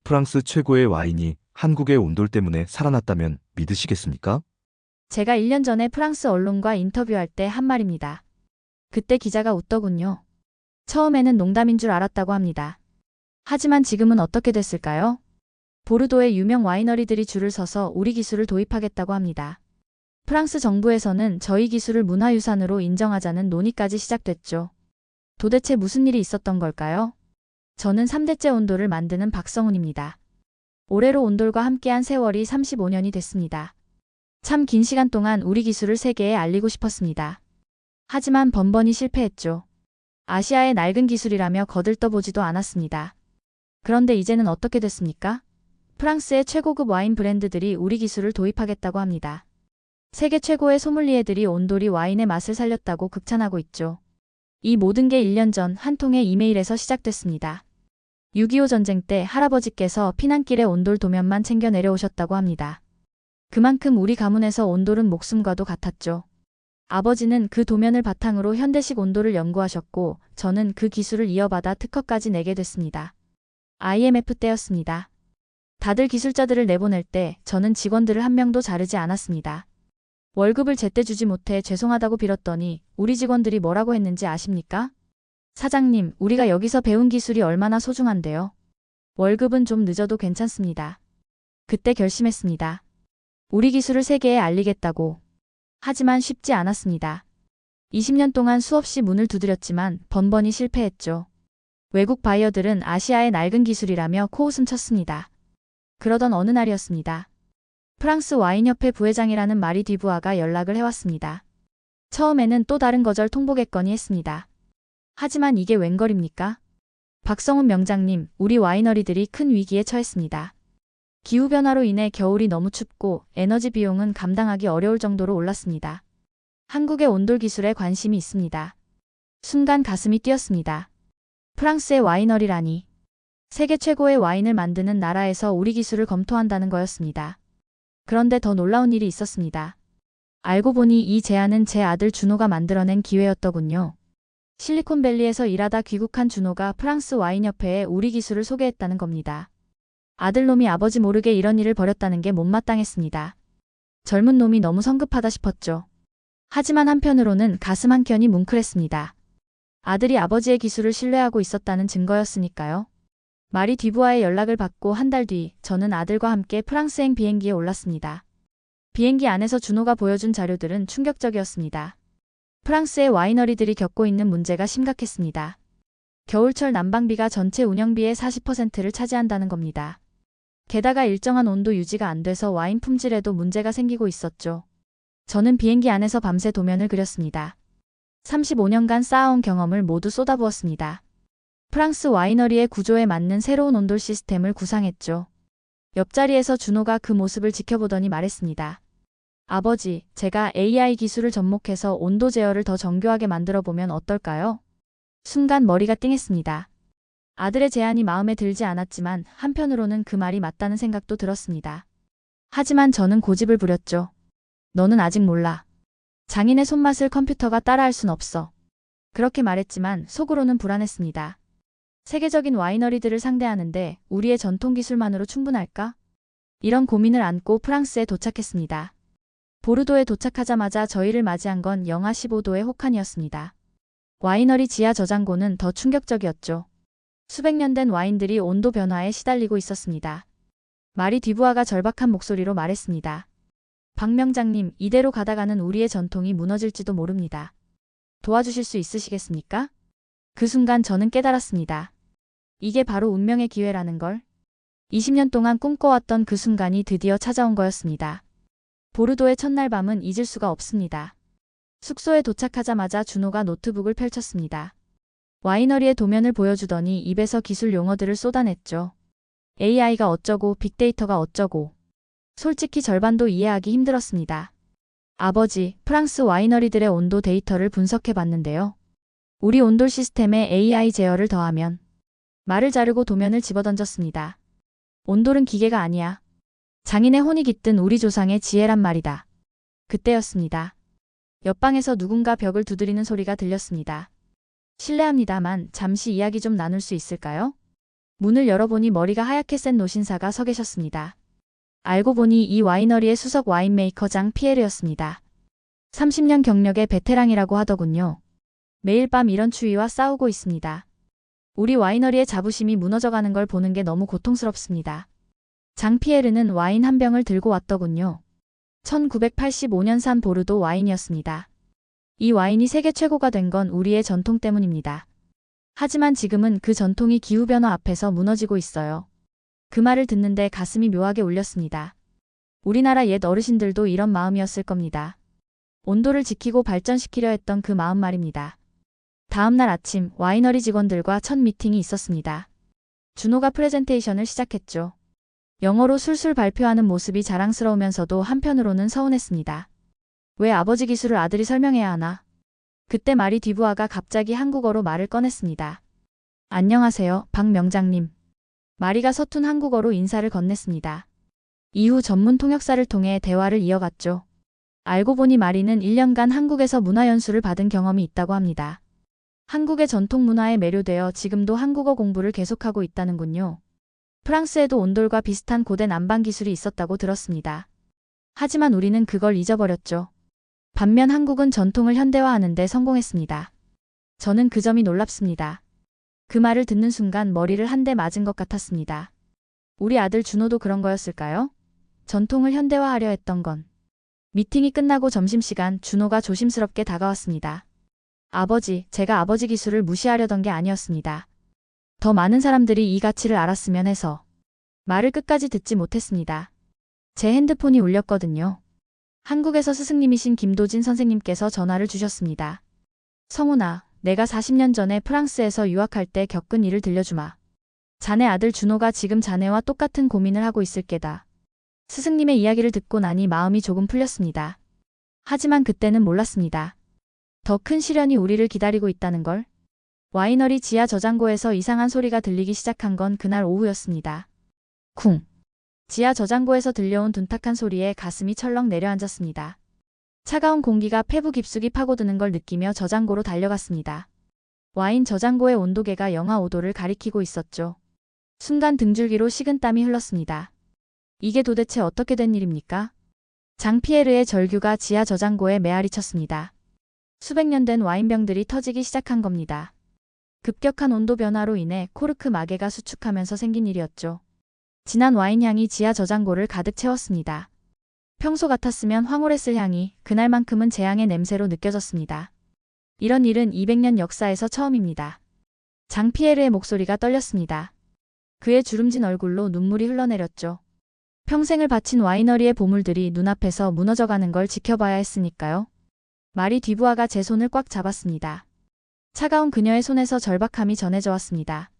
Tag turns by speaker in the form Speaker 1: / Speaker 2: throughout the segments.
Speaker 1: 프랑스 최고의 와인이 한국의 온돌 때문에 살아났다면 믿으시겠습니까?
Speaker 2: 제가 1년 전에 프랑스 언론과 인터뷰할 때 한 말입니다. 그때 기자가 웃더군요. 처음에는 농담인 줄 알았다고 합니다. 하지만 지금은 어떻게 됐을까요? 보르도의 유명 와이너리들이 줄을 서서 우리 기술을 도입하겠다고 합니다. 프랑스 정부에서는 저희 기술을 문화유산으로 인정하자는 논의까지 시작됐죠. 도대체 무슨 일이 있었던 걸까요? 저는 3대째 온돌을 만드는 박성훈입니다. 올해로 온돌과 함께한 세월이 35년이 됐습니다. 참 긴 시간 동안 우리 기술을 세계에 알리고 싶었습니다. 하지만 번번이 실패했죠. 아시아의 낡은 기술이라며 거들떠보지도 않았습니다. 그런데 이제는 어떻게 됐습니까? 프랑스의 최고급 와인 브랜드들이 우리 기술을 도입하겠다고 합니다. 세계 최고의 소믈리에들이 온돌이 와인의 맛을 살렸다고 극찬하고 있죠. 이 모든 게 1년 전 한 통의 이메일에서 시작됐습니다. 6.25 전쟁 때 할아버지께서 피난길에 온돌 도면만 챙겨 내려오셨다고 합니다. 그만큼 우리 가문에서 온돌은 목숨과도 같았죠. 아버지는 그 도면을 바탕으로 현대식 온돌을 연구하셨고 저는 그 기술을 이어받아 특허까지 내게 됐습니다. IMF 때였습니다. 다들 기술자들을 내보낼 때 저는 직원들을 한 명도 자르지 않았습니다. 월급을 제때 주지 못해 죄송하다고 빌었더니 우리 직원들이 뭐라고 했는지 아십니까? 사장님, 우리가 여기서 배운 기술이 얼마나 소중한데요. 월급은 좀 늦어도 괜찮습니다. 그때 결심했습니다. 우리 기술을 세계에 알리겠다고. 하지만 쉽지 않았습니다. 20년 동안 수없이 문을 두드렸지만 번번이 실패했죠. 외국 바이어들은 아시아의 낡은 기술이라며 코웃음 쳤습니다. 그러던 어느 날이었습니다. 프랑스 와인협회 부회장이라는 마리 디부아가 연락을 해왔습니다. 처음에는 또 다른 거절 통보겠거니 했습니다. 하지만 이게 웬걸입니까? 박성훈 명장님, 우리 와이너리들이 큰 위기에 처했습니다. 기후변화로 인해 겨울이 너무 춥고 에너지 비용은 감당하기 어려울 정도로 올랐습니다. 한국의 온돌 기술에 관심이 있습니다. 순간 가슴이 뛰었습니다. 프랑스의 와이너리라니. 세계 최고의 와인을 만드는 나라에서 우리 기술을 검토한다는 거였습니다. 그런데 더 놀라운 일이 있었습니다. 알고 보니 이 제안은 제 아들 준호가 만들어낸 기회였더군요. 실리콘밸리에서 일하다 귀국한 준호가 프랑스 와인협회에 우리 기술을 소개했다는 겁니다. 아들놈이 아버지 모르게 이런 일을 벌였다는 게 못마땅했습니다. 젊은 놈이 너무 성급하다 싶었죠. 하지만 한편으로는 가슴 한켠이 뭉클했습니다. 아들이 아버지의 기술을 신뢰하고 있었다는 증거였으니까요. 마리 디부아의 연락을 받고 한 달 뒤 저는 아들과 함께 프랑스행 비행기에 올랐습니다. 비행기 안에서 준호가 보여준 자료들은 충격적이었습니다. 프랑스의 와이너리들이 겪고 있는 문제가 심각했습니다. 겨울철 난방비가 전체 운영비의 40%를 차지한다는 겁니다. 게다가 일정한 온도 유지가 안 돼서 와인 품질에도 문제가 생기고 있었죠. 저는 비행기 안에서 밤새 도면을 그렸습니다. 35년간 쌓아온 경험을 모두 쏟아부었습니다. 프랑스 와이너리의 구조에 맞는 새로운 온돌 시스템을 구상했죠. 옆자리에서 준호가 그 모습을 지켜보더니 말했습니다. 아버지, 제가 AI 기술을 접목해서 온도 제어를 더 정교하게 만들어 보면 어떨까요? 순간 머리가 띵했습니다. 아들의 제안이 마음에 들지 않았지만 한편으로는 그 말이 맞다는 생각도 들었습니다. 하지만 저는 고집을 부렸죠. 너는 아직 몰라. 장인의 손맛을 컴퓨터가 따라할 순 없어. 그렇게 말했지만 속으로는 불안했습니다. 세계적인 와이너리들을 상대하는데 우리의 전통 기술만으로 충분할까? 이런 고민을 안고 프랑스에 도착했습니다. 보르도에 도착하자마자 저희를 맞이한 건 영하 15도의 혹한이었습니다. 와이너리 지하 저장고는 더 충격적이었죠. 수백 년 된 와인들이 온도 변화에 시달리고 있었습니다. 마리 디부아가 절박한 목소리로 말했습니다. 박 명장님, 이대로 가다가는 우리의 전통이 무너질지도 모릅니다. 도와주실 수 있으시겠습니까? 그 순간 저는 깨달았습니다. 이게 바로 운명의 기회라는 걸. 20년 동안 꿈꿔왔던 그 순간이 드디어 찾아온 거였습니다. 보르도의 첫날 밤은 잊을 수가 없습니다. 숙소에 도착하자마자 준호가 노트북을 펼쳤습니다. 와이너리의 도면을 보여주더니 입에서 기술 용어들을 쏟아냈죠. AI가 어쩌고 빅데이터가 어쩌고. 솔직히 절반도 이해하기 힘들었습니다. 아버지, 프랑스 와이너리들의 온도 데이터를 분석해봤는데요. 우리 온돌 시스템에 AI 제어를 더하면 말을 자르고 도면을 집어던졌습니다. 온돌은 기계가 아니야. 장인의 혼이 깃든 우리 조상의 지혜란 말이다. 그때였습니다. 옆방에서 누군가 벽을 두드리는 소리가 들렸습니다. 실례합니다만 잠시 이야기 좀 나눌 수 있을까요? 문을 열어보니 머리가 하얗게 센 노신사가 서 계셨습니다. 알고 보니 이 와이너리의 수석 와인메이커 장 피에르였습니다. 30년 경력의 베테랑이라고 하더군요. 매일 밤 이런 추위와 싸우고 있습니다. 우리 와이너리의 자부심이 무너져가는 걸 보는 게 너무 고통스럽습니다. 장 피에르는 와인 한 병을 들고 왔더군요. 1985년산 보르도 와인이었습니다. 이 와인이 세계 최고가 된 건 우리의 전통 때문입니다. 하지만 지금은 그 전통이 기후변화 앞에서 무너지고 있어요. 그 말을 듣는데 가슴이 묘하게 울렸습니다. 우리나라 옛 어르신들도 이런 마음이었을 겁니다. 온도를 지키고 발전시키려 했던 그 마음 말입니다. 다음 날 아침 와이너리 직원들과 첫 미팅이 있었습니다. 준호가 프레젠테이션을 시작했죠. 영어로 술술 발표하는 모습이 자랑스러우면서도 한편으로는 서운했습니다. 왜 아버지 기술을 아들이 설명해야 하나? 그때 마리 듀부아가 갑자기 한국어로 말을 꺼냈습니다. 안녕하세요, 박 명장님. 마리가 서툰 한국어로 인사를 건넸습니다. 이후 전문 통역사를 통해 대화를 이어갔죠. 알고 보니 마리는 1년간 한국에서 문화연수를 받은 경험이 있다고 합니다. 한국의 전통 문화에 매료되어 지금도 한국어 공부를 계속하고 있다는군요. 프랑스에도 온돌과 비슷한 고된 안방 기술이 있었다고 들었습니다. 하지만 우리는 그걸 잊어버렸죠. 반면 한국은 전통을 현대화하는 데 성공했습니다. 저는 그 점이 놀랍습니다. 그 말을 듣는 순간 머리를 한 대 맞은 것 같았습니다. 우리 아들 준호도 그런 거였을까요? 전통을 현대화하려 했던 건. 미팅이 끝나고 점심시간 준호가 조심스럽게 다가왔습니다. 아버지, 제가 아버지 기술을 무시하려던 게 아니었습니다. 더 많은 사람들이 이 가치를 알았으면 해서. 말을 끝까지 듣지 못했습니다. 제 핸드폰이 울렸거든요. 한국에서 스승님이신 김도진 선생님께서 전화를 주셨습니다. 성훈아, 내가 40년 전에 프랑스에서 유학할 때 겪은 일을 들려주마. 자네 아들 준호가 지금 자네와 똑같은 고민을 하고 있을 게다. 스승님의 이야기를 듣고 나니 마음이 조금 풀렸습니다. 하지만 그때는 몰랐습니다. 더 큰 시련이 우리를 기다리고 있다는 걸. 와이너리 지하 저장고에서 이상한 소리가 들리기 시작한 건 그날 오후였습니다. 쿵. 지하 저장고에서 들려온 둔탁한 소리에 가슴이 철렁 내려앉았습니다. 차가운 공기가 폐부 깊숙이 파고드는 걸 느끼며 저장고로 달려갔습니다. 와인 저장고의 온도계가 영하 5도를 가리키고 있었죠. 순간 등줄기로 식은땀이 흘렀습니다. 이게 도대체 어떻게 된 일입니까? 장 피에르의 절규가 지하 저장고에 메아리 쳤습니다. 수백 년 된 와인병들이 터지기 시작한 겁니다. 급격한 온도 변화로 인해 코르크 마개가 수축하면서 생긴 일이었죠. 진한 와인향이 지하 저장고를 가득 채웠습니다. 평소 같았으면 황홀했을 향이 그날만큼은 재앙의 냄새로 느껴졌습니다. 이런 일은 200년 역사에서 처음입니다. 장 피에르의 목소리가 떨렸습니다. 그의 주름진 얼굴로 눈물이 흘러내렸죠. 평생을 바친 와이너리의 보물들이 눈앞에서 무너져가는 걸 지켜봐야 했으니까요. 마리 듀부아가 제 손을 꽉 잡았습니다. 차가운 그녀의 손에서 절박함이 전해져 왔습니다.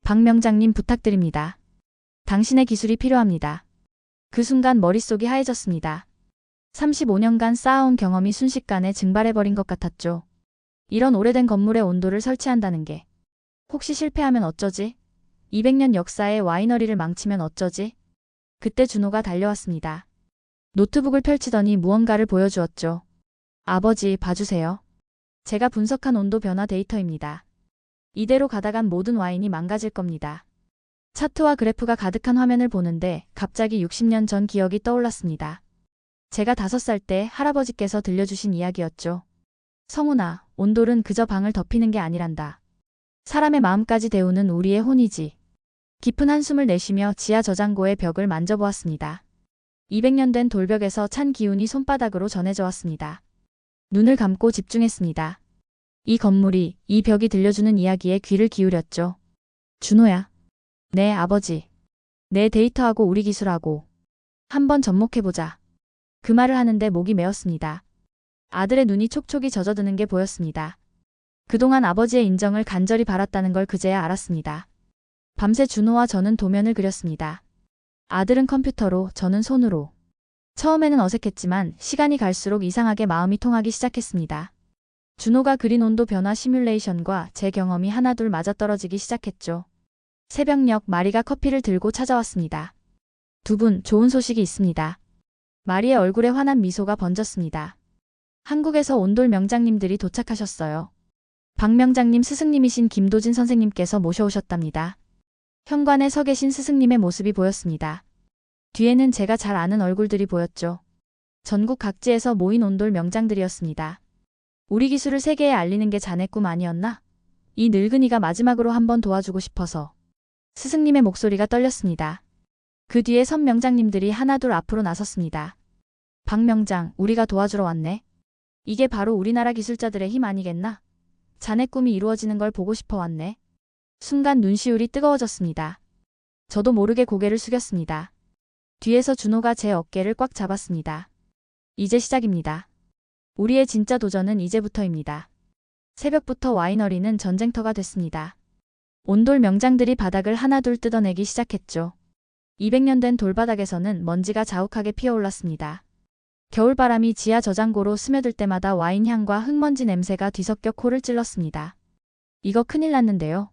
Speaker 2: 박 명장님 부탁드립니다. 당신의 기술이 필요합니다. 그 순간 머릿속이 하얘졌습니다. 35년간 쌓아온 경험이 순식간에 증발해버린 것 같았죠. 이런 오래된 건물에 온도를 설치한다는 게. 혹시 실패하면 어쩌지? 200년 역사의 와이너리를 망치면 어쩌지? 그때 준호가 달려왔습니다. 노트북을 펼치더니 무언가를 보여주었죠. 아버지, 봐주세요. 제가 분석한 온도 변화 데이터입니다. 이대로 가다간 모든 와인이 망가질 겁니다. 차트와 그래프가 가득한 화면을 보는데 갑자기 60년 전 기억이 떠올랐습니다. 제가 5살 때 할아버지께서 들려주신 이야기였죠. 성훈아, 온돌은 그저 방을 덮이는 게 아니란다. 사람의 마음까지 데우는 우리의 혼이지. 깊은 한숨을 내쉬며 지하 저장고의 벽을 만져보았습니다. 200년 된 돌벽에서 찬 기운이 손바닥으로 전해져 왔습니다. 눈을 감고 집중했습니다. 이 건물이, 이 벽이 들려주는 이야기에 귀를 기울였죠. 준호야. 네, 아버지. 내 데이터하고 우리 기술하고 한번 접목해보자. 그 말을 하는데 목이 메었습니다. 아들의 눈이 촉촉이 젖어드는 게 보였습니다. 그동안 아버지의 인정을 간절히 바랐다는 걸 그제야 알았습니다. 밤새 준호와 저는 도면을 그렸습니다. 아들은 컴퓨터로, 저는 손으로. 처음에는 어색했지만 시간이 갈수록 이상하게 마음이 통하기 시작했습니다. 준호가 그린 온도 변화 시뮬레이션과 제 경험이 하나둘 맞아떨어지기 시작했죠. 새벽녘 마리가 커피를 들고 찾아왔습니다. 두 분, 좋은 소식이 있습니다. 마리의 얼굴에 환한 미소가 번졌습니다. 한국에서 온돌 명장님들이 도착하셨어요. 박 명장님 스승님이신 김도진 선생님께서 모셔오셨답니다. 현관에 서 계신 스승님의 모습이 보였습니다. 뒤에는 제가 잘 아는 얼굴들이 보였죠. 전국 각지에서 모인 온돌 명장들이었습니다. 우리 기술을 세계에 알리는 게 자네 꿈 아니었나? 이 늙은이가 마지막으로 한번 도와주고 싶어서. 스승님의 목소리가 떨렸습니다. 그 뒤에 선 명장님들이 하나둘 앞으로 나섰습니다. 박 명장, 우리가 도와주러 왔네. 이게 바로 우리나라 기술자들의 힘 아니겠나? 자네 꿈이 이루어지는 걸 보고 싶어 왔네. 순간 눈시울이 뜨거워졌습니다. 저도 모르게 고개를 숙였습니다. 뒤에서 준호가 제 어깨를 꽉 잡았습니다. 이제 시작입니다. 우리의 진짜 도전은 이제부터입니다. 새벽부터 와이너리는 전쟁터가 됐습니다. 온돌 명장들이 바닥을 하나둘 뜯어내기 시작했죠. 200년 된 돌바닥에서는 먼지가 자욱하게 피어올랐습니다. 겨울바람이 지하 저장고로 스며들 때마다 와인 향과 흙먼지 냄새가 뒤섞여 코를 찔렀습니다. 이거 큰일 났는데요.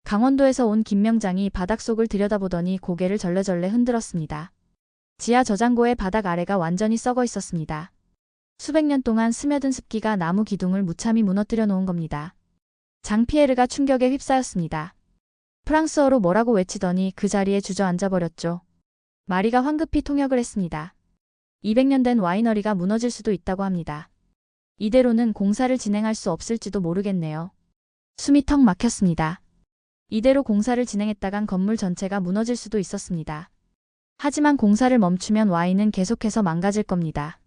Speaker 2: 강원도에서 온 김 명장이 바닥속을 들여다보더니 고개를 절레절레 흔들었습니다. 지하 저장고의 바닥 아래가 완전히 썩어 있었습니다. 수백 년 동안 스며든 습기가 나무 기둥을 무참히 무너뜨려 놓은 겁니다. 장피에르가 충격에 휩싸였습니다. 프랑스어로 뭐라고 외치더니 그 자리에 주저앉아 버렸죠. 마리가 황급히 통역을 했습니다. 200년 된 와이너리가 무너질 수도 있다고 합니다. 이대로는 공사를 진행할 수 없을지도 모르겠네요. 숨이 턱 막혔습니다. 이대로 공사를 진행했다간 건물 전체가 무너질 수도 있었습니다. 하지만 공사를 멈추면 와인은 계속해서 망가질 겁니다.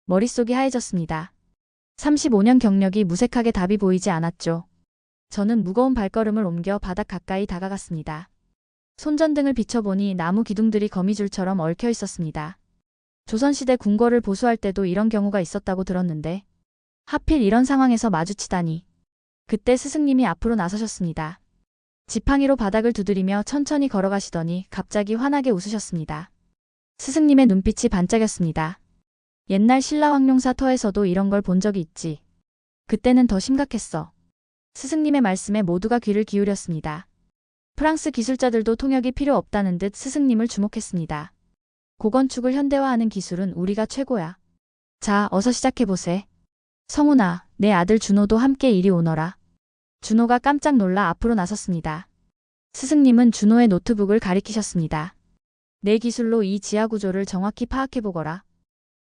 Speaker 2: 머릿속이 하얘졌습니다. 35년 경력이 무색하게 답이 보이지 않았죠. 저는 무거운 발걸음을 옮겨 바닥 가까이 다가갔습니다. 손전등을 비춰보니 나무 기둥들이 거미줄처럼 얽혀 있었습니다. 조선시대 궁궐을 보수할 때도 이런 경우가 있었다고 들었는데 하필 이런 상황에서 마주치다니. 그때 스승님이 앞으로 나서셨습니다. 지팡이로 바닥을 두드리며 천천히 걸어가시더니 갑자기 환하게 웃으셨습니다. 스승님의 눈빛이 반짝였습니다. 옛날 신라왕룡사 터에서도 이런 걸 본 적이 있지. 그때는 더 심각했어. 스승님의 말씀에 모두가 귀를 기울였습니다. 프랑스 기술자들도 통역이 필요 없다는 듯 스승님을 주목했습니다. 고건축을 현대화하는 기술은 우리가 최고야. 자, 어서 시작해보세. 성훈아, 내 아들 준호도 함께 이리 오너라. 준호가 깜짝 놀라 앞으로 나섰습니다. 스승님은 준호의 노트북을 가리키셨습니다. 내 기술로 이 지하 구조를 정확히 파악해보거라.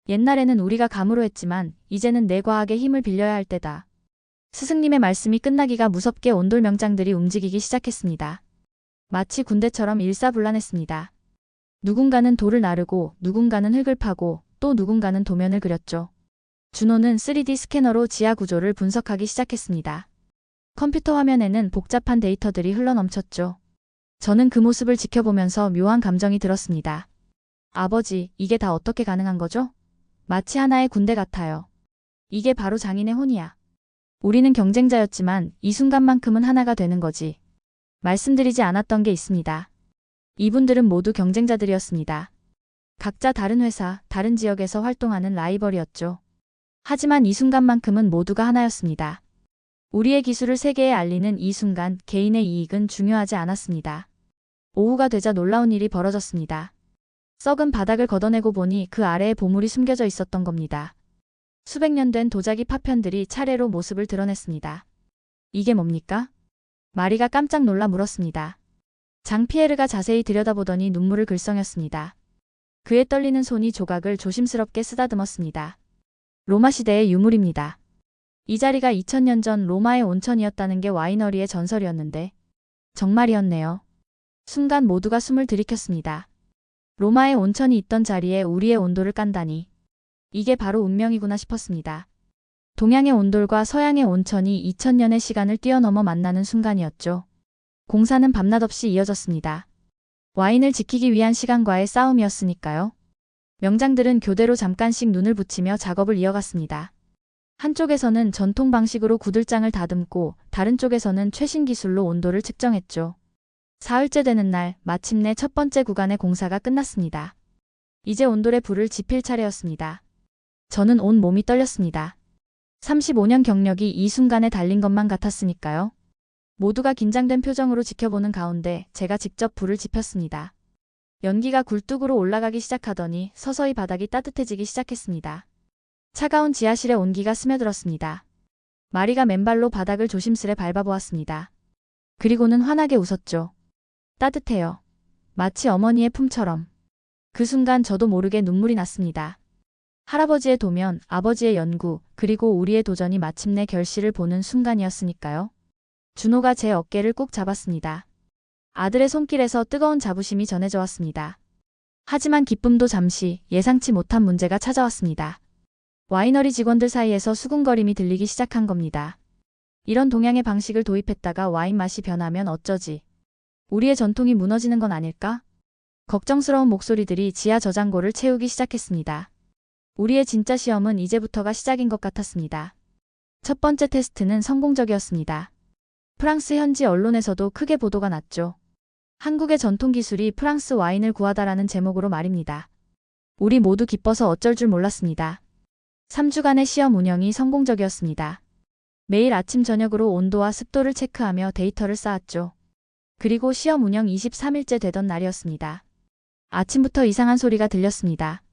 Speaker 2: 옛날에는 우리가 감으로 했지만 이제는 내 과학의 힘을 빌려야 할 때다. 스승님의 말씀이 끝나기가 무섭게 온돌 명장들이 움직이기 시작했습니다. 마치 군대처럼 일사불란했습니다. 누군가는 돌을 나르고 누군가는 흙을 파고 또 누군가는 도면을 그렸죠. 준호는 3D 스캐너로 지하 구조를 분석하기 시작했습니다. 컴퓨터 화면에는 복잡한 데이터들이 흘러넘쳤죠. 저는 그 모습을 지켜보면서 묘한 감정이 들었습니다. 아버지, 이게 다 어떻게 가능한 거죠? 마치 하나의 군대 같아요. 이게 바로 장인의 혼이야. 우리는 경쟁자였지만 이 순간만큼은 하나가 되는 거지. 말씀드리지 않았던 게 있습니다. 이분들은 모두 경쟁자들이었습니다. 각자 다른 회사, 다른 지역에서 활동하는 라이벌이었죠. 하지만 이 순간만큼은 모두가 하나였습니다. 우리의 기술을 세계에 알리는 이 순간 개인의 이익은 중요하지 않았습니다. 오후가 되자 놀라운 일이 벌어졌습니다. 썩은 바닥을 걷어내고 보니 그 아래에 보물이 숨겨져 있었던 겁니다. 수백 년 된 도자기 파편들이 차례로 모습을 드러냈습니다. 이게 뭡니까? 마리가 깜짝 놀라 물었습니다. 장피에르가 자세히 들여다보더니 눈물을 글썽였습니다. 그의 떨리는 손이 조각을 조심스럽게 쓰다듬었습니다. 로마 시대의 유물입니다. 이 자리가 2000년 전 로마의 온천이었다는 게 와이너리의 전설이었는데 정말이었네요. 순간 모두가 숨을 들이켰습니다. 로마의 온천이 있던 자리에 우리의 온돌을 깐다니. 이게 바로 운명이구나 싶었습니다. 동양의 온돌과 서양의 온천이 2000년의 시간을 뛰어넘어 만나는 순간이었죠. 공사는 밤낮 없이 이어졌습니다. 와인을 지키기 위한 시간과의 싸움이었으니까요. 명장들은 교대로 잠깐씩 눈을 붙이며 작업을 이어갔습니다. 한쪽에서는 전통 방식으로 구들장을 다듬고 다른 쪽에서는 최신 기술로 온도를 측정했죠. 사흘째 되는 날 마침내 첫 번째 구간의 공사가 끝났습니다. 이제 온돌에 불을 지필 차례였습니다. 저는 온 몸이 떨렸습니다. 35년 경력이 이 순간에 달린 것만 같았으니까요. 모두가 긴장된 표정으로 지켜보는 가운데 제가 직접 불을 지폈습니다. 연기가 굴뚝으로 올라가기 시작하더니 서서히 바닥이 따뜻해지기 시작했습니다. 차가운 지하실의 온기가 스며들었습니다. 마리가 맨발로 바닥을 조심스레 밟아보았습니다. 그리고는 환하게 웃었죠. 따뜻해요. 마치 어머니의 품처럼. 그 순간 저도 모르게 눈물이 났습니다. 할아버지의 도면, 아버지의 연구, 그리고 우리의 도전이 마침내 결실을 보는 순간이었으니까요. 준호가 제 어깨를 꾹 잡았습니다. 아들의 손길에서 뜨거운 자부심이 전해져 왔습니다. 하지만 기쁨도 잠시 예상치 못한 문제가 찾아왔습니다. 와이너리 직원들 사이에서 수군거림이 들리기 시작한 겁니다. 이런 동양의 방식을 도입했다가 와인 맛이 변하면 어쩌지? 우리의 전통이 무너지는 건 아닐까? 걱정스러운 목소리들이 지하 저장고를 채우기 시작했습니다. 우리의 진짜 시험은 이제부터가 시작인 것 같았습니다. 첫 번째 테스트는 성공적이었습니다. 프랑스 현지 언론에서도 크게 보도가 났죠. 한국의 전통 기술이 프랑스 와인을 구하다라는 제목으로 말입니다. 우리 모두 기뻐서 어쩔 줄 몰랐습니다. 3주간의 시험 운영이 성공적이었습니다. 매일 아침 저녁으로 온도와 습도를 체크하며 데이터를 쌓았죠. 그리고 시험 운영 23일째 되던 날이었습니다. 아침부터 이상한 소리가 들렸습니다.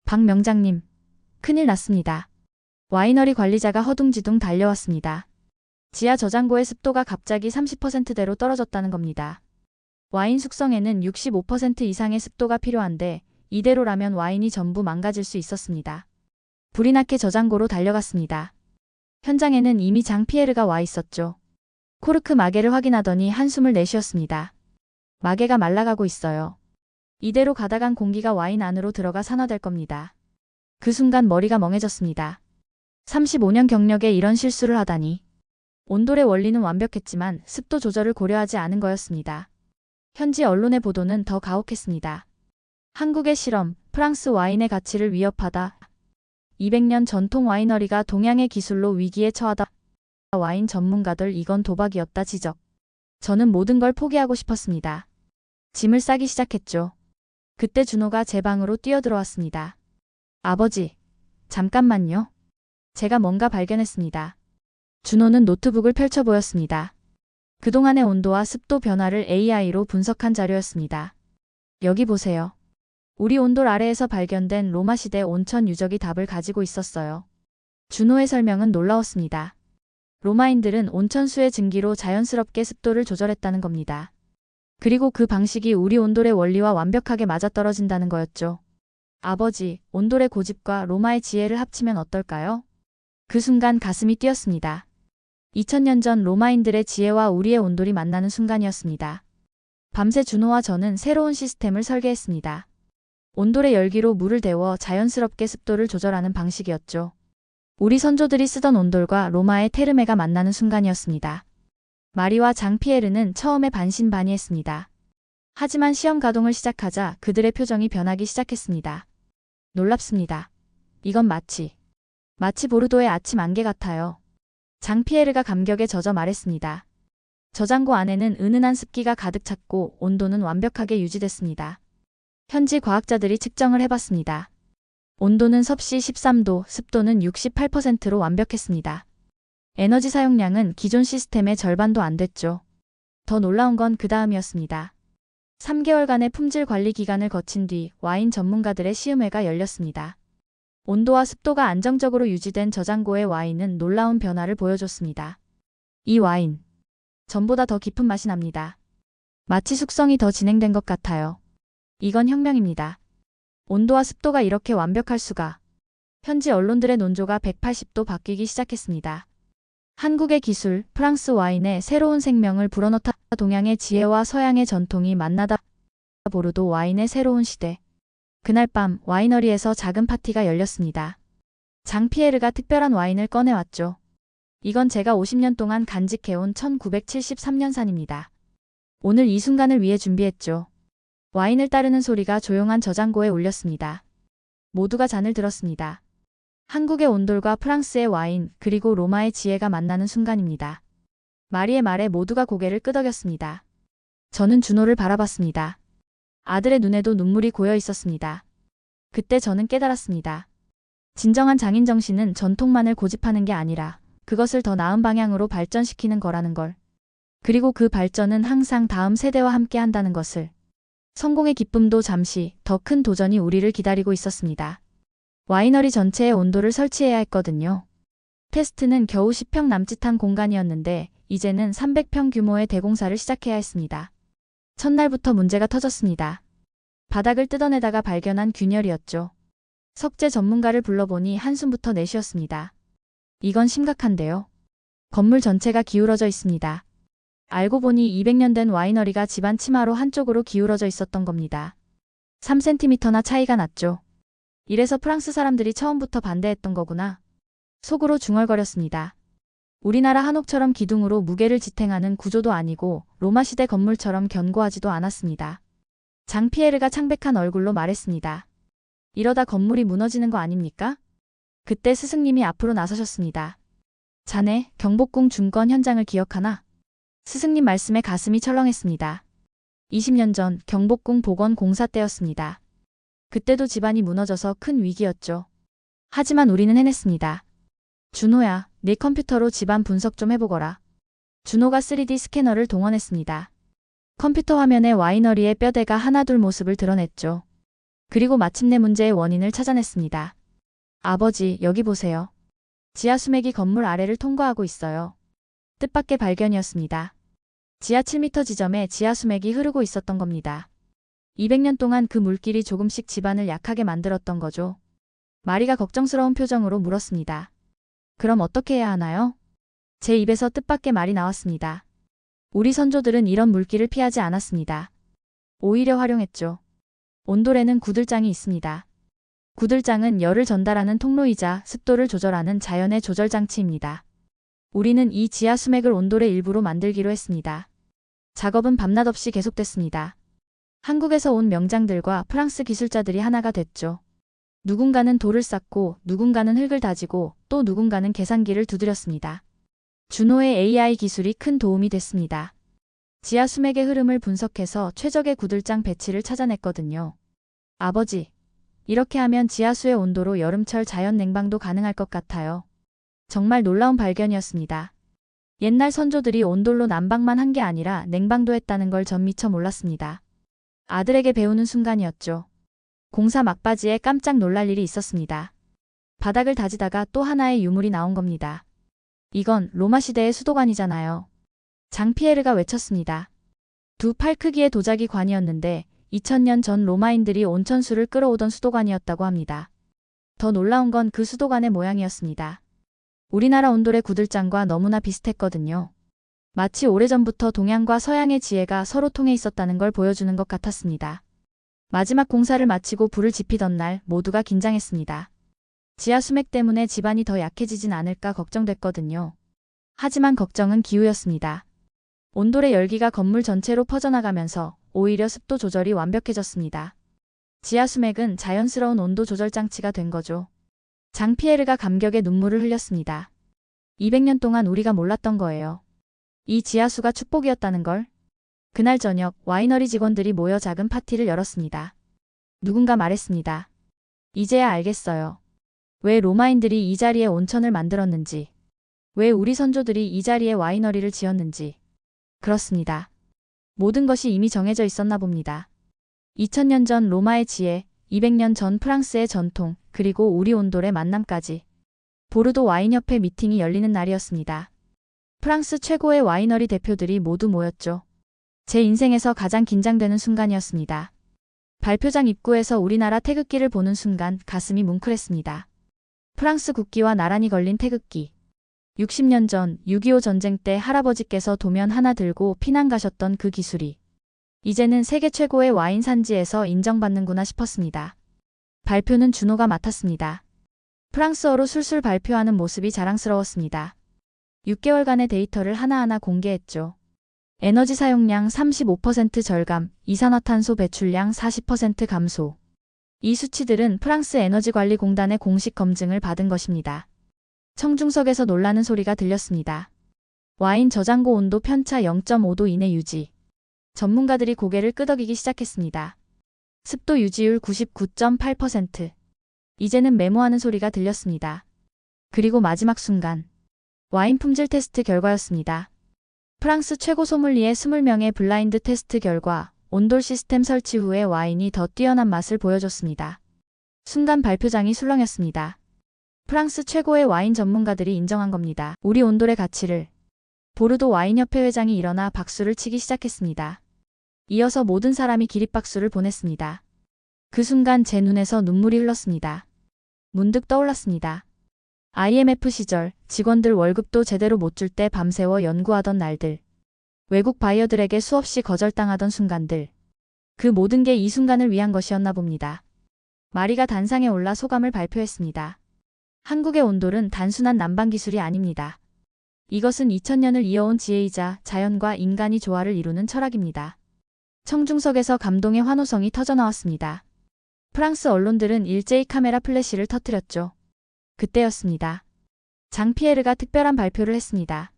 Speaker 2: 박 명장님, 큰일 났습니다. 와이너리 관리자가 허둥지둥 달려왔습니다. 지하 저장고의 습도가 갑자기 30%대로 떨어졌다는 겁니다. 와인 숙성에는 65% 이상의 습도가 필요한데 이대로라면 와인이 전부 망가질 수 있었습니다. 불이 나게 저장고로 달려갔습니다. 현장에는 이미 장 피에르가 와 있었죠. 코르크 마개를 확인하더니 한숨을 내쉬었습니다. 마개가 말라가고 있어요. 이대로 가다간 공기가 와인 안으로 들어가 산화될 겁니다. 그 순간 머리가 멍해졌습니다. 35년 경력에 이런 실수를 하다니. 온돌의 원리는 완벽했지만 습도 조절을 고려하지 않은 거였습니다. 현지 언론의 보도는 더 가혹했습니다. 한국의 실험, 프랑스 와인의 가치를 위협하다. 200년 전통 와이너리가 동양의 기술로 위기에 처하다. 와인 전문가들 이건 도박이었다 지적. 저는 모든 걸 포기하고 싶었습니다. 짐을 싸기 시작했죠. 그때 준호가 제 방으로 뛰어들어왔습니다. 아버지, 잠깐만요. 제가 뭔가 발견했습니다. 준호는 노트북을 펼쳐 보였습니다. 그동안의 온도와 습도 변화를 AI로 분석한 자료였습니다. 여기 보세요. 우리 온돌 아래에서 발견된 로마 시대 온천 유적이 답을 가지고 있었어요. 준호의 설명은 놀라웠습니다. 로마인들은 온천수의 증기로 자연스럽게 습도를 조절했다는 겁니다. 그리고 그 방식이 우리 온돌의 원리와 완벽하게 맞아떨어진다는 거였죠. 아버지, 온돌의 고집과 로마의 지혜를 합치면 어떨까요? 그 순간 가슴이 뛰었습니다. 2000년 전 로마인들의 지혜와 우리의 온돌이 만나는 순간이었습니다. 밤새 준호와 저는 새로운 시스템을 설계했습니다. 온돌의 열기로 물을 데워 자연스럽게 습도를 조절하는 방식이었죠. 우리 선조들이 쓰던 온돌과 로마의 테르메가 만나는 순간이었습니다. 마리와 장 피에르는 처음에 반신반의했습니다. 하지만 시험 가동을 시작하자 그들의 표정이 변하기 시작했습니다. 놀랍습니다. 이건 마치 보르도의 아침 안개 같아요. 장 피에르가 감격에 젖어 말했습니다. 저장고 안에는 은은한 습기가 가득 찼고 온도는 완벽하게 유지됐습니다. 현지 과학자들이 측정을 해봤습니다. 온도는 섭씨 13도, 습도는 68%로 완벽했습니다. 에너지 사용량은 기존 시스템의 절반도 안 됐죠. 더 놀라운 건 그 다음이었습니다. 3개월간의 품질 관리 기간을 거친 뒤 와인 전문가들의 시음회가 열렸습니다. 온도와 습도가 안정적으로 유지된 저장고의 와인은 놀라운 변화를 보여줬습니다. 이 와인, 전보다 더 깊은 맛이 납니다. 마치 숙성이 더 진행된 것 같아요. 이건 혁명입니다. 온도와 습도가 이렇게 완벽할 수가. 현지 언론들의 논조가 180도 바뀌기 시작했습니다. 한국의 기술, 프랑스 와인에 새로운 생명을 불어넣다. 동양의 지혜와 서양의 전통이 만나다. 보르도 와인의 새로운 시대. 그날 밤 와이너리에서 작은 파티가 열렸습니다. 장 피에르가 특별한 와인을 꺼내왔죠. 이건 제가 50년 동안 간직해온 1973년산입니다. 오늘 이 순간을 위해 준비했죠. 와인을 따르는 소리가 조용한 저장고에 울렸습니다. 모두가 잔을 들었습니다. 한국의 온돌과 프랑스의 와인, 그리고 로마의 지혜가 만나는 순간입니다. 마리의 말에 모두가 고개를 끄덕였습니다. 저는 준호를 바라봤습니다. 아들의 눈에도 눈물이 고여 있었습니다. 그때 저는 깨달았습니다. 진정한 장인 정신은 전통만을 고집하는 게 아니라 그것을 더 나은 방향으로 발전시키는 거라는 걸. 그리고 그 발전은 항상 다음 세대와 함께 한다는 것을. 성공의 기쁨도 잠시 더 큰 도전이 우리를 기다리고 있었습니다. 와이너리 전체에 온도를 설치해야 했거든요. 테스트는 겨우 10평 남짓한 공간이었는데 이제는 300평 규모의 대공사를 시작해야 했습니다. 첫날부터 문제가 터졌습니다. 바닥을 뜯어내다가 발견한 균열이었죠. 석재 전문가를 불러보니 한숨부터 내쉬었습니다. 이건 심각한데요. 건물 전체가 기울어져 있습니다. 알고 보니 200년 된 와이너리가 집안 치마로 한쪽으로 기울어져 있었던 겁니다. 3cm나 차이가 났죠. 이래서 프랑스 사람들이 처음부터 반대했던 거구나. 속으로 중얼거렸습니다. 우리나라 한옥처럼 기둥으로 무게를 지탱하는 구조도 아니고 로마 시대 건물처럼 견고하지도 않았습니다. 장피에르가 창백한 얼굴로 말했습니다. 이러다 건물이 무너지는 거 아닙니까? 그때 스승님이 앞으로 나서셨습니다. 자네, 경복궁 중건 현장을 기억하나? 스승님 말씀에 가슴이 철렁했습니다. 20년 전 경복궁 복원 공사 때였습니다. 그때도 집안이 무너져서 큰 위기였죠. 하지만 우리는 해냈습니다. 준호야, 네 컴퓨터로 집안 분석 좀 해보거라. 준호가 3D 스캐너를 동원했습니다. 컴퓨터 화면에 와이너리의 뼈대가 하나둘 모습을 드러냈죠. 그리고 마침내 문제의 원인을 찾아냈습니다. 아버지, 여기 보세요. 지하 수맥이 건물 아래를 통과하고 있어요. 뜻밖의 발견이었습니다. 지하 7m 지점에 지하 수맥이 흐르고 있었던 겁니다. 200년 동안 그 물길이 조금씩 집안을 약하게 만들었던 거죠. 마리가 걱정스러운 표정으로 물었습니다. 그럼 어떻게 해야 하나요? 제 입에서 뜻밖의 말이 나왔습니다. 우리 선조들은 이런 물길을 피하지 않았습니다. 오히려 활용했죠. 온돌에는 구들장이 있습니다. 구들장은 열을 전달하는 통로이자 습도를 조절하는 자연의 조절 장치입니다. 우리는 이 지하 수맥을 온돌의 일부로 만들기로 했습니다. 작업은 밤낮 없이 계속됐습니다. 한국에서 온 명장들과 프랑스 기술자들이 하나가 됐죠. 누군가는 돌을 쌓고 누군가는 흙을 다지고 또 누군가는 계산기를 두드렸습니다. 준호의 AI 기술이 큰 도움이 됐습니다. 지하 수맥의 흐름을 분석해서 최적의 구들장 배치를 찾아냈거든요. 아버지, 이렇게 하면 지하수의 온도로 여름철 자연 냉방도 가능할 것 같아요. 정말 놀라운 발견이었습니다. 옛날 선조들이 온돌로 난방만 한 게 아니라 냉방도 했다는 걸 전 미처 몰랐습니다. 아들에게 배우는 순간이었죠. 공사 막바지에 깜짝 놀랄 일이 있었습니다. 바닥을 다지다가 또 하나의 유물이 나온 겁니다. 이건 로마 시대의 수도관이잖아요. 장피에르가 외쳤습니다. 두 팔 크기의 도자기 관이었는데 2000년 전 로마인들이 온천수를 끌어오던 수도관이었다고 합니다. 더 놀라운 건 그 수도관의 모양이었습니다. 우리나라 온돌의 구들장과 너무나 비슷했거든요. 마치 오래전부터 동양과 서양의 지혜가 서로 통해 있었다는 걸 보여주는 것 같았습니다. 마지막 공사를 마치고 불을 지피던 날 모두가 긴장했습니다. 지하 수맥 때문에 집안이 더 약해지진 않을까 걱정됐거든요. 하지만 걱정은 기우였습니다. 온돌의 열기가 건물 전체로 퍼져나가면서 오히려 습도 조절이 완벽해졌습니다. 지하 수맥은 자연스러운 온도 조절 장치가 된 거죠. 장피에르가 감격의 눈물을 흘렸습니다. 200년 동안 우리가 몰랐던 거예요. 이 지하수가 축복이었다는 걸. 그날 저녁 와이너리 직원들이 모여 작은 파티를 열었습니다. 누군가 말했습니다. 이제야 알겠어요. 왜 로마인들이 이 자리에 온천을 만들었는지. 왜 우리 선조들이 이 자리에 와이너리를 지었는지. 그렇습니다. 모든 것이 이미 정해져 있었나 봅니다. 2000년 전 로마의 지혜, 200년 전 프랑스의 전통, 그리고 우리 온돌의 만남까지. 보르도 와인협회 미팅이 열리는 날이었습니다. 프랑스 최고의 와이너리 대표들이 모두 모였죠. 제 인생에서 가장 긴장되는 순간이었습니다. 발표장 입구에서 우리나라 태극기를 보는 순간 가슴이 뭉클했습니다. 프랑스 국기와 나란히 걸린 태극기. 60년 전 6.25 전쟁 때 할아버지께서 도면 하나 들고 피난 가셨던 그 기술이 이제는 세계 최고의 와인 산지에서 인정받는구나 싶었습니다. 발표는 준호가 맡았습니다. 프랑스어로 술술 발표하는 모습이 자랑스러웠습니다. 6개월간의 데이터를 하나하나 공개했죠. 에너지 사용량 35% 절감, 이산화탄소 배출량 40% 감소. 이 수치들은 프랑스 에너지관리공단의 공식 검증을 받은 것입니다. 청중석에서 놀라는 소리가 들렸습니다. 와인 저장고 온도 편차 0.5도 이내 유지. 전문가들이 고개를 끄덕이기 시작했습니다. 습도 유지율 99.8%. 이제는 메모하는 소리가 들렸습니다. 그리고 마지막 순간. 와인 품질 테스트 결과였습니다. 프랑스 최고 소믈리에 20명의 블라인드 테스트 결과 온돌 시스템 설치 후에 와인이 더 뛰어난 맛을 보여줬습니다. 순간 발표장이 술렁였습니다. 프랑스 최고의 와인 전문가들이 인정한 겁니다. 우리 온돌의 가치를. 보르도 와인협회 회장이 일어나 박수를 치기 시작했습니다. 이어서 모든 사람이 기립박수를 보냈습니다. 그 순간 제 눈에서 눈물이 흘렀습니다. 문득 떠올랐습니다. IMF 시절 직원들 월급도 제대로 못 줄 때 밤새워 연구하던 날들. 외국 바이어들에게 수없이 거절당하던 순간들. 그 모든 게 이 순간을 위한 것이었나 봅니다. 마리가 단상에 올라 소감을 발표했습니다. 한국의 온돌은 단순한 난방 기술이 아닙니다. 이것은 2000년을 이어온 지혜이자 자연과 인간이 조화를 이루는 철학입니다. 청중석에서 감동의 환호성이 터져나왔습니다. 프랑스 언론들은 일제히 카메라 플래시를 터뜨렸죠. 그때였습니다. 장 피에르가 특별한 발표를 했습니다.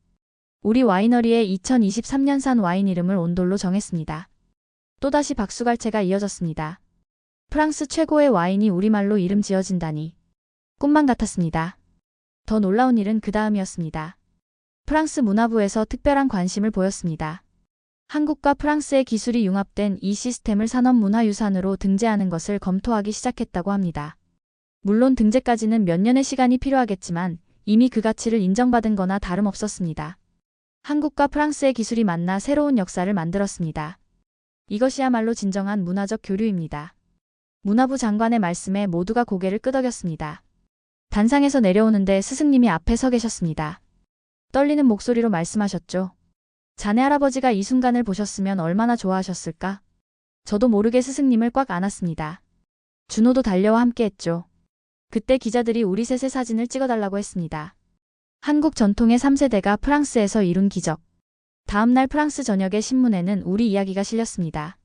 Speaker 2: 우리 와이너리의 2023년산 와인 이름을 온돌로 정했습니다. 또다시 박수갈채가 이어졌습니다. 프랑스 최고의 와인이 우리말로 이름 지어진다니. 꿈만 같았습니다. 더 놀라운 일은 그 다음이었습니다. 프랑스 문화부에서 특별한 관심을 보였습니다. 한국과 프랑스의 기술이 융합된 이 시스템을 산업문화유산으로 등재하는 것을 검토하기 시작했다고 합니다. 물론 등재까지는 몇 년의 시간이 필요하겠지만 이미 그 가치를 인정받은 거나 다름없었습니다. 한국과 프랑스의 기술이 만나 새로운 역사를 만들었습니다. 이것이야말로 진정한 문화적 교류입니다. 문화부 장관의 말씀에 모두가 고개를 끄덕였습니다. 단상에서 내려오는데 스승님이 앞에 서 계셨습니다. 떨리는 목소리로 말씀하셨죠. 자네 할아버지가 이 순간을 보셨으면 얼마나 좋아하셨을까? 저도 모르게 스승님을 꽉 안았습니다. 준호도 달려와 함께했죠. 그때 기자들이 우리 셋의 사진을 찍어달라고 했습니다. 한국 전통의 3세대가 프랑스에서 이룬 기적. 다음날 프랑스 전역의 신문에는 우리 이야기가 실렸습니다.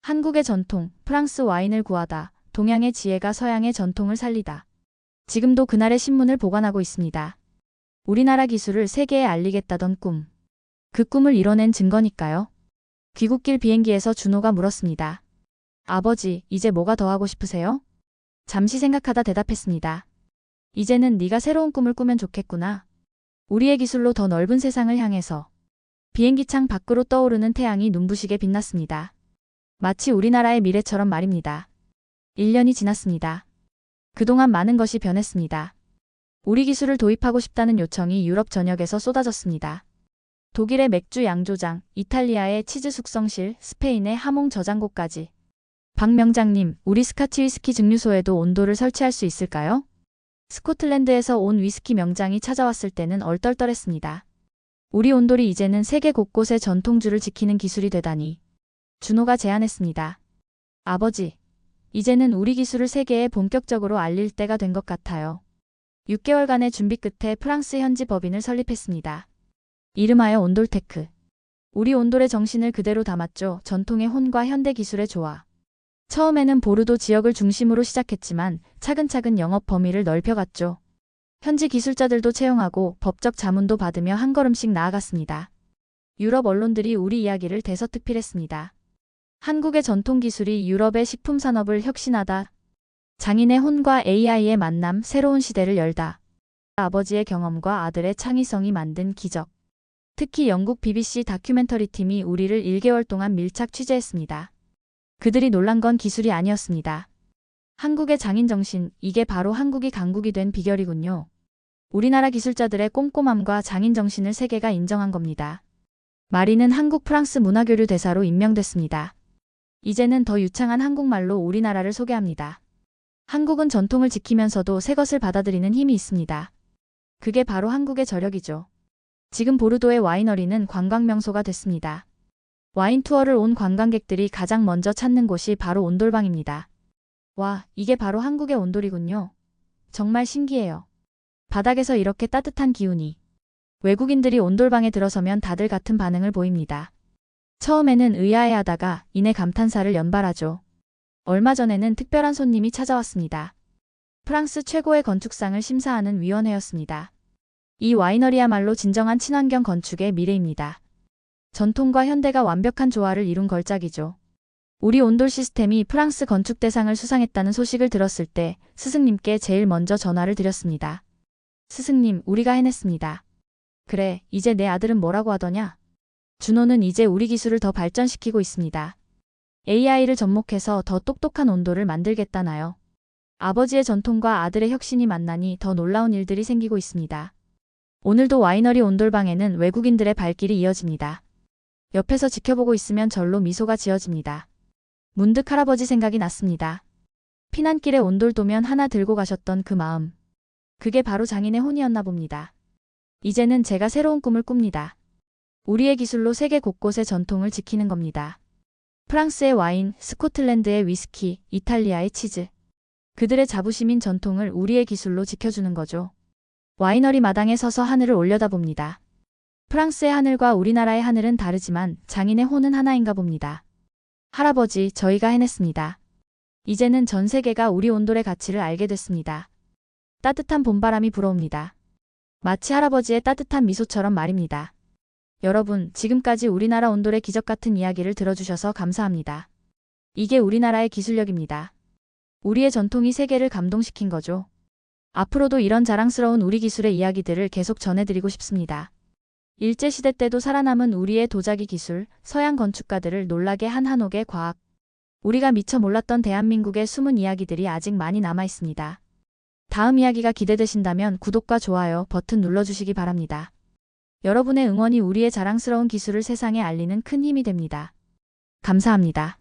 Speaker 2: 한국의 전통, 프랑스 와인을 구하다, 동양의 지혜가 서양의 전통을 살리다. 지금도 그날의 신문을 보관하고 있습니다. 우리나라 기술을 세계에 알리겠다던 꿈. 그 꿈을 이뤄낸 증거니까요. 귀국길 비행기에서 준호가 물었습니다. 아버지, 이제 뭐가 더 하고 싶으세요? 잠시 생각하다 대답했습니다. 이제는 네가 새로운 꿈을 꾸면 좋겠구나. 우리의 기술로 더 넓은 세상을 향해서. 비행기 창 밖으로 떠오르는 태양이 눈부시게 빛났습니다. 마치 우리나라의 미래처럼 말입니다. 1년이 지났습니다. 그동안 많은 것이 변했습니다. 우리 기술을 도입하고 싶다는 요청이 유럽 전역에서 쏟아졌습니다. 독일의 맥주 양조장, 이탈리아의 치즈 숙성실, 스페인의 하몽 저장고까지. 박 명장님, 우리 스카치 위스키 증류소에도 온도를 설치할 수 있을까요? 스코틀랜드에서 온 위스키 명장이 찾아왔을 때는 얼떨떨했습니다. 우리 온돌이 이제는 세계 곳곳의 전통주를 지키는 기술이 되다니. 준호가 제안했습니다. 아버지, 이제는 우리 기술을 세계에 본격적으로 알릴 때가 된 것 같아요. 6개월간의 준비 끝에 프랑스 현지 법인을 설립했습니다. 이름하여 온돌테크. 우리 온돌의 정신을 그대로 담았죠. 전통의 혼과 현대 기술의 조화. 처음에는 보르도 지역을 중심으로 시작했지만 차근차근 영업 범위를 넓혀갔죠. 현지 기술자들도 채용하고 법적 자문도 받으며 한 걸음씩 나아갔습니다. 유럽 언론들이 우리 이야기를 대서특필했습니다. 한국의 전통 기술이 유럽의 식품 산업을 혁신하다. 장인의 혼과 AI의 만남, 새로운 시대를 열다. 아버지의 경험과 아들의 창의성이 만든 기적. 특히 영국 BBC 다큐멘터리 팀이 우리를 1개월 동안 밀착 취재했습니다. 그들이 놀란 건 기술이 아니었습니다. 한국의 장인 정신, 이게 바로 한국이 강국이 된 비결이군요. 우리나라 기술자들의 꼼꼼함과 장인 정신을 세계가 인정한 겁니다. 마리는 한국 프랑스 문화교류 대사로 임명됐습니다. 이제는 더 유창한 한국말로 우리나라를 소개합니다. 한국은 전통을 지키면서도 새 것을 받아들이는 힘이 있습니다. 그게 바로 한국의 저력이죠. 지금 보르도의 와이너리는 관광 명소가 됐습니다. 와인 투어를 온 관광객들이 가장 먼저 찾는 곳이 바로 온돌방입니다. 와, 이게 바로 한국의 온돌이군요. 정말 신기해요. 바닥에서 이렇게 따뜻한 기운이. 외국인들이 온돌방에 들어서면 다들 같은 반응을 보입니다. 처음에는 의아해하다가 이내 감탄사를 연발하죠. 얼마 전에는 특별한 손님이 찾아왔습니다. 프랑스 최고의 건축상을 심사하는 위원회였습니다. 이 와이너리야말로 진정한 친환경 건축의 미래입니다. 전통과 현대가 완벽한 조화를 이룬 걸작이죠. 우리 온돌 시스템이 프랑스 건축대상을 수상했다는 소식을 들었을 때 스승님께 제일 먼저 전화를 드렸습니다. 스승님, 우리가 해냈습니다. 그래, 이제 내 아들은 뭐라고 하더냐? 준호는 이제 우리 기술을 더 발전시키고 있습니다. AI를 접목해서 더 똑똑한 온돌을 만들겠다나요. 아버지의 전통과 아들의 혁신이 만나니 더 놀라운 일들이 생기고 있습니다. 오늘도 와이너리 온돌방에는 외국인들의 발길이 이어집니다. 옆에서 지켜보고 있으면 절로 미소가 지어집니다. 문득 할아버지 생각이 났습니다. 피난길에 온돌도면 하나 들고 가셨던 그 마음. 그게 바로 장인의 혼이었나 봅니다. 이제는 제가 새로운 꿈을 꿉니다. 우리의 기술로 세계 곳곳의 전통을 지키는 겁니다. 프랑스의 와인, 스코틀랜드의 위스키, 이탈리아의 치즈. 그들의 자부심인 전통을 우리의 기술로 지켜주는 거죠. 와이너리 마당에 서서 하늘을 올려다봅니다. 프랑스의 하늘과 우리나라의 하늘은 다르지만 장인의 혼은 하나인가 봅니다. 할아버지, 저희가 해냈습니다. 이제는 전 세계가 우리 온돌의 가치를 알게 됐습니다. 따뜻한 봄바람이 불어옵니다. 마치 할아버지의 따뜻한 미소처럼 말입니다. 여러분, 지금까지 우리나라 온돌의 기적 같은 이야기를 들어주셔서 감사합니다. 이게 우리나라의 기술력입니다. 우리의 전통이 세계를 감동시킨 거죠. 앞으로도 이런 자랑스러운 우리 기술의 이야기들을 계속 전해드리고 싶습니다. 일제시대 때도 살아남은 우리의 도자기 기술, 서양 건축가들을 놀라게 한 한옥의 과학. 우리가 미처 몰랐던 대한민국의 숨은 이야기들이 아직 많이 남아 있습니다. 다음 이야기가 기대되신다면 구독과 좋아요 버튼 눌러주시기 바랍니다. 여러분의 응원이 우리의 자랑스러운 기술을 세상에 알리는 큰 힘이 됩니다. 감사합니다.